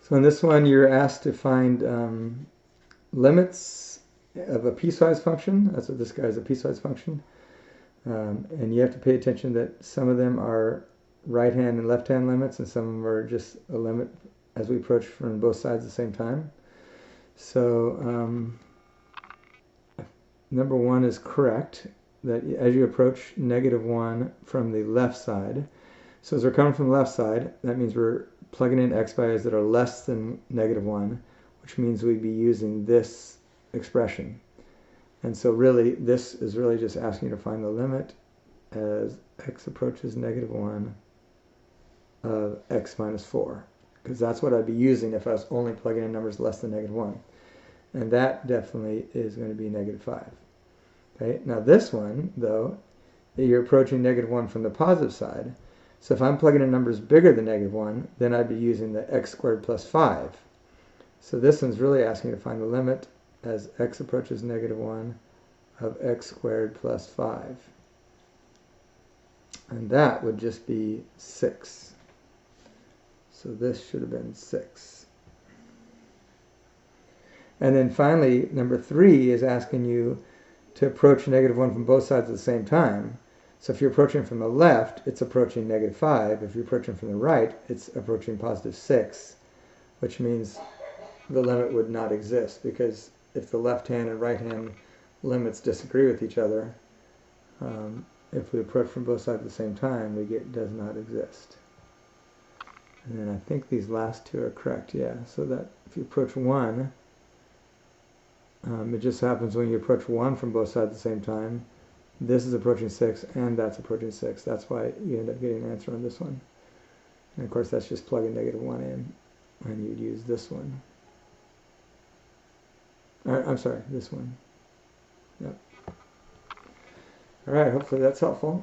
So in this one, you're asked to find limits of a piecewise function. That's what this guy is, a piecewise function. And you have to pay attention that some of them are right-hand and left-hand limits, and some of them are just a limit as we approach from both sides at the same time. So number one is correct, that as you approach -1 from the left side. So as we're coming from the left side, that means we're plugging in x values that are less than -1, which means we'd be using this expression. And so really, this is really just asking you to find the limit as x approaches -1 of x minus 4, because that's what I'd be using if I was only plugging in numbers less than -1. And that definitely is going to be -5. Okay, now this one, though, you're approaching -1 from the positive side. So if I'm plugging in numbers bigger than -1, then I'd be using the x squared plus 5. So this one's really asking you to find the limit as x approaches -1 of x squared plus 5. And that would just be 6. So this should have been 6. And then finally, number 3 is asking you to approach -1 from both sides at the same time. So if you're approaching from the left, it's approaching -5. If you're approaching from the right, it's approaching +6, which means the limit would not exist, because if the left hand and right hand limits disagree with each other, if we approach from both sides at the same time, we get does not exist. And then I think these last two are correct, yeah. So that if you approach 1, it just happens when you approach 1 from both sides at the same time, this is approaching 6 and that's approaching 6. That's why you end up getting an answer on this one. And of course that's just plugging -1 in, and you'd use this one. I'm sorry, this one. Yep. All right, hopefully that's helpful.